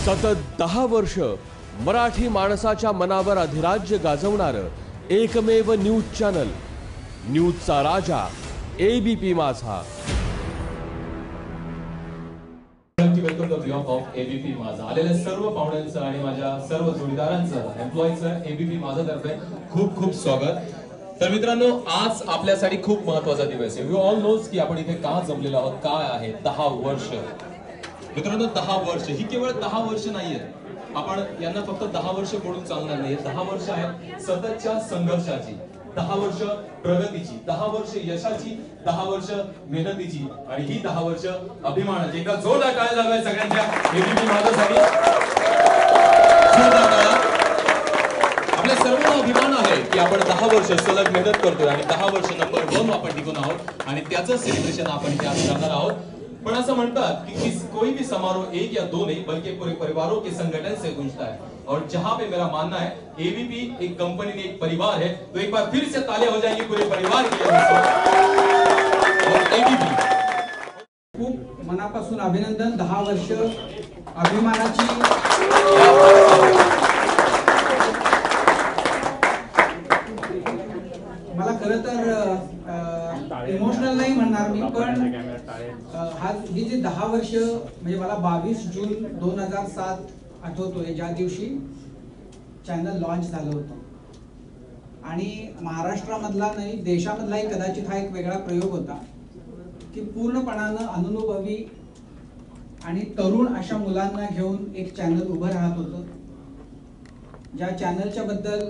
सतत 10 वर्ष मराठी माणसाच्या मनावर अधिराज्य गाजवणारं एकमेव न्यूज चॅनल, न्यूजचा राजा ABP Majha. Welcome to blog of ABP Majha. आलेल्या सर्व पाहुण्यांचं आणि माझ्या सर्व जोडीदारांचं, एम्प्लॉईचं एबीपी माझा तर्फे खूप खूप स्वागत। तर मित्रांनो, आज आपल्यासाठी खूप महत्त्वाचा दिवस आहे। वी ऑल नोज की आपण इथे का जमलेलो आहोत, काय आहे 10 वर्ष। मित्रांनो, 10 वर्ष ही केवळ 10 वर्ष नाहीये। आपण यांना फक्त 10 वर्ष बोलून चालणार नाही। 10 वर्ष आहेत सततच्या संघर्षाची, 10 वर्ष प्रगतीची, 10 वर्ष यशाची, 10 वर्ष मेहनतीची आणि ही 10 वर्ष अभिमानाची। एकदा जोरदार टाळ्या लावाव्या सगळ्यांच्या एबीपी माझासाठी। आपल्या सर्वांना अभिमान आहे की आपण 10 वर्ष सलग मेहनत करतोय आणि 10 वर्ष नंबर 1 आपण टिकून आहोत आणि त्याचं सेलिब्रेशन आपण इथे आज करणार आहोत। पण असं म्हणतात कि कोई भी समारोह एक या दो नहीं बल्कि पूरे परिवारों के संगठन से गूंजता है। और जहां पे मेरा मानना है एबीपी एक कंपनी नहीं, एक परिवार है। तो एक बार फिर से तालियां हो जाएंगी पूरे परिवार के लिए। और एबीपी खूप मनापासून अभिनंदन। 10 वर्ष अभिमानाची। मला खरं तर इमोशनल नाही म्हणणार मी, पण ही जी 10 वर्ष म्हणजे मला 22 जून 2007 आठवतोय, ज्या दिवशी चॅनल लॉन्च झालं होतं आणि महाराष्ट्रामधला नाही देशामधलाही कदाचित हा एक वेगळा प्रयोग होता की पूर्णपणानं अनुभवी आणि तरुण अशा मुलांना घेऊन एक चॅनल उभं राहत होतं, ज्या चॅनलच्या बद्दल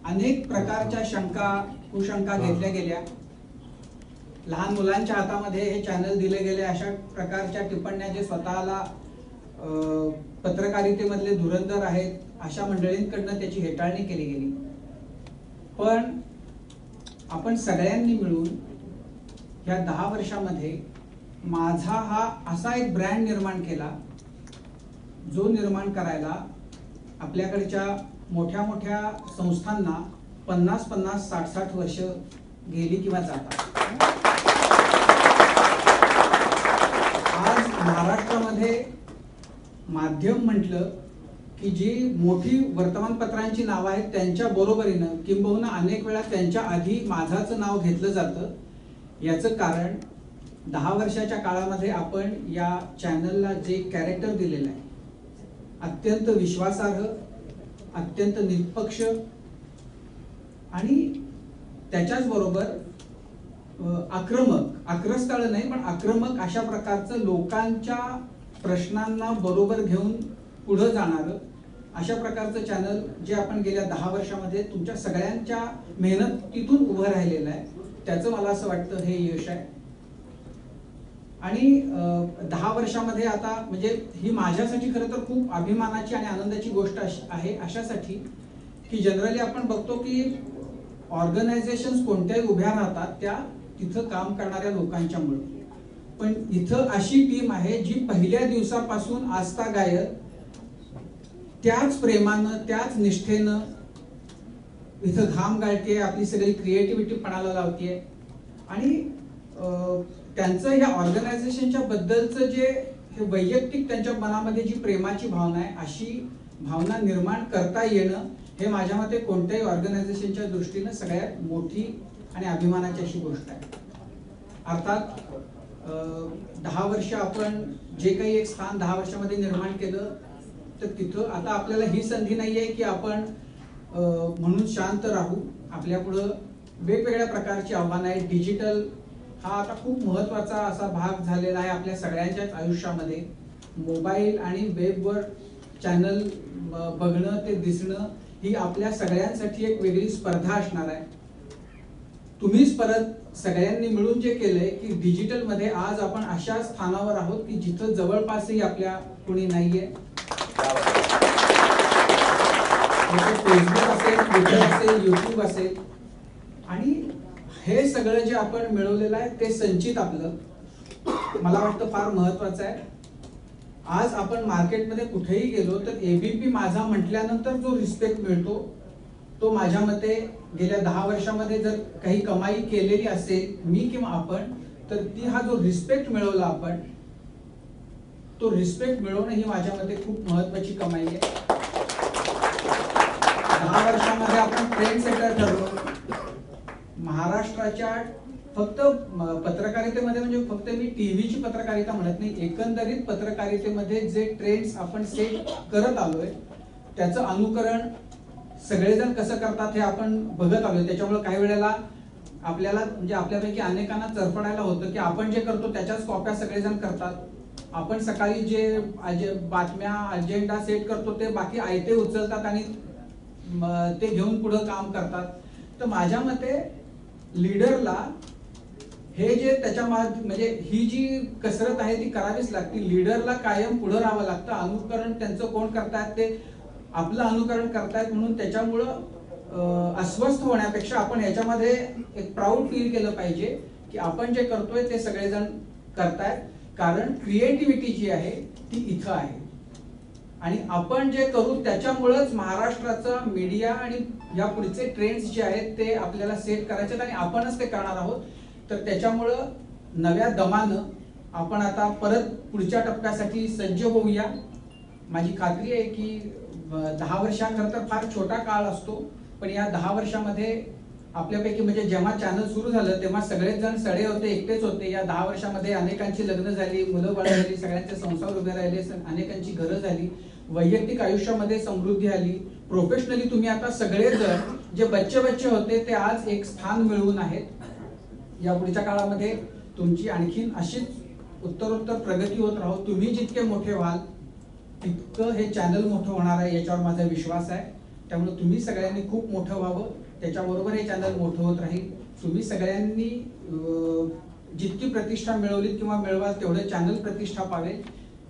अनेक प्रकारच्या शंका कुशंका घेतल्या गेल्या। लहान मुलांच्या हातामध्ये हे चॅनल दिले गेले अशा प्रकारच्या टिप्पण्या, जे स्वतःला पत्रकारितेमधले धुरंधर आहेत अशा मंडळींकडनं त्याची हेटाळणी केली गेली। पण आपण सगळ्यांनी मिळून या 10 वर्षामध्ये माझा हा असा एक ब्रँड निर्माण केला, जो निर्माण करायला आपल्याकडच्या मोठ्या मोठ्या संस्थांना 50-50, 60-60 वर्ष गेली किंवा जातात। आज महाराष्ट्रामध्ये माध्यम म्हटलं की जी मोठी वर्तमानपत्रांची नावं आहेत त्यांच्या बरोबरीनं किंबहुना अनेक वेळा त्यांच्या आधी माझाचं नाव घेतलं जातं। याचं कारण 10 वर्षाच्या काळामध्ये आपण या चॅनलला जे कॅरेक्टर दिलेलं आहे, अत्यंत विश्वासार्ह, अत्यंत निष्पक्ष आणि त्याच्याच बरोबर आक्रस्ताळ नाही पण आक्रमक अशा प्रकारचं लोकांच्या प्रश्नांना बरोबर घेऊन पुढे जाणारं अशा प्रकारचं चॅनल जे आपण गेल्या 10 वर्षामध्ये तुमच्या सगळ्यांच्या मेहनतीतून उभं राहिलेलं आहे, त्याचं मला असं वाटतं हे यश आहे। आणि 10 वर्षामध्ये आता म्हणजे ही माझ्यासाठी खरं तर खूप अभिमानाची आणि आनंदाची गोष्ट आहे, अशासाठी की जनरली आपण बघतो की ऑर्गनायझेशन्स कोणत्याही उभ्या राहतात त्या तिथं काम करणाऱ्या लोकांच्यामुळे, पण इथं अशी टीम आहे जी पहिल्या दिवसापासून आजतागायत त्याच प्रेमानं त्याच निष्ठेनं इथं घाम गाळते, आपली सगळी क्रिएटिव्हिटी पणाला लावते आणि त्यांचं या ऑर्गनायझेशनच्या बद्दलचं जे हे वैयक्तिक त्यांच्या मनामध्ये जी प्रेमाची भावना आहे, अशी भावना निर्माण करता येणं हे माझ्या मते कोणत्याही ऑर्गनायझेशनच्या दृष्टीनं सगळ्यात मोठी आणि अभिमानाची अशी गोष्ट आहे। अर्थात 10 वर्ष आपण जे काही एक स्थान 10 वर्षामध्ये निर्माण केलं, तर तिथं आता आपल्याला ही संधी नाहीये की आपण म्हणून शांत राहू। आपल्या पुढं वेगवेगळ्या प्रकारची आव्हानं आहेत। डिजिटल हा आता खूप महत्त्वाचा असा भाग झालेला आहे आपल्या सगळ्यांच्याच आयुष्यामध्ये। मोबाईल आणि वेबवर चॅनल बघणं, ते दिसणं ही आपल्या सगळ्यांसाठी एक वेगळी स्पर्धा असणार आहे। तुम्हीच परत सगळ्यांनी मिळून जे केलंय की डिजिटल मध्ये आज आपण अशा स्थानावर आहोत की जिथं जवळपासही आपल्या कोणी नाहीये। फेसबुक असेल, ट्विटर असेल, युट्यूब असेल आणि हे सगळं जे आपण मिळवलेलं आहे ते संचित आपलं मला वाटतं फार महत्वाचं आहे। आज आपण मार्केटमध्ये कुठेही गेलो तर एबीपी माझा म्हटल्यानंतर जो रिस्पेक्ट मिळतो तो माझ्या मते गेल्या 10 वर्षामध्ये जर काही कमाई केलेली असेल मी किंवा आपण, तर ती हा जो रिस्पेक्ट मिळवला आपण तो रिस्पेक्ट मिळवणं ही माझ्या मते खूप महत्वाची कमाई आहे. 10 वर्षामध्ये आपण ट्रेंड सेटर ठरलो. महाराष्ट्राच्या फक्त पत्रकारितेमध्ये, म्हणजे फक्त मी टीव्हीची पत्रकारिता म्हणत नाही, एकंदरीत पत्रकारितेमध्ये जे ट्रेंड्स आपण सेट करत आलोय त्याचं अनुकरण सगळेजण कसं करतात हे आपण बघत आलोय. त्याच्यामुळे काही वेळेला आपल्याला, म्हणजे आपल्यापैकी अनेकांना चरफडायला होतं की आपण जे करतो त्याच्याच कॉप्या सगळेजण करतात. आपण सकाळी जे बातम्या अजेंडा सेट करतो ते बाकी आयते उचलतात आणि ते घेऊन पुढे काम करतात. तर माझ्या मते लीडरला हे जे त्याच्या म्हणजे ही जी कसरत आहे ती करावीच लागते. लीडरला कायम पुढे राहावं लागतं. अनुकरण त्यांचं कोण करतायत ते आपलं अनुकरण करतायत म्हणून त्याच्यामुळं अस्वस्थ होण्यापेक्षा आपण याच्यामध्ये एक प्राऊड फील केलं पाहिजे की आपण जे करतोय ते सगळेजण करतायत. कारण क्रिएटिव्हिटी जी आहे ती इथं आहे आणि आपण जे करू त्याच्यामुळेच महाराष्ट्राचा मीडिया आणि या पुढचे ट्रेंड्स जे आहेत ते आपल्याला सेट करायचे आहेत आणि आपणच ते करणार आहोत. तर त्याच्यामुळं नव्या दमानं आपण आता परत पुढच्या टप्प्यासाठी सज्ज होऊया. माझी खात्री आहे की 10 वर्षा खरं तर फार छोटा काळ असतो, पण या 10 वर्षामध्ये आपल्यापैकी, म्हणजे जेव्हा चॅनल सुरू झालं तेव्हा सगळेच जण सडे होते, एकटेच होते. या 10 वर्षामध्ये अनेकांची लग्न झाली, मुलं बाळ झाली, सगळ्यांचे संसार उभे राहिले, अनेकांची घरं झाली, वैयक्तिक आयुष्यामध्ये समृद्धी आली. प्रोफेशनली तुम्ही आता सगळेजण जे बच्चे होते ते आज एक स्थान मिळवून आहेत. या पुढच्या काळामध्ये तुमची आणखीन अशीच उत्तरोत्तर प्रगती होत राहो. तुम्ही जितके मोठे व्हाल तितकं हे चॅनल मोठं होणार आहे याच्यावर माझा विश्वास आहे. त्यामुळे तुम्ही सगळ्यांनी खूप मोठं व्हावं, त्याच्याबरोबर हे चॅनल मोठं होत राहील. तुम्ही सगळ्यांनी जितकी प्रतिष्ठा मिळवली किंवा मिळवाल तेवढं चॅनल प्रतिष्ठा पावेल.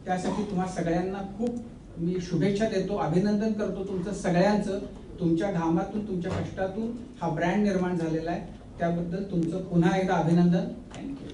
त्यासाठी तुम्हा सगळ्यांना खूप मी शुभेच्छा देतो, अभिनंदन करतो तुमचं सगळ्यांचं. तुमच्या घामातून, तुमच्या कष्टातून हा ब्रँड निर्माण झालेला आहे. त्याबद्दल तुमचं पुन्हा एकदा अभिनंदन. थँक्यू.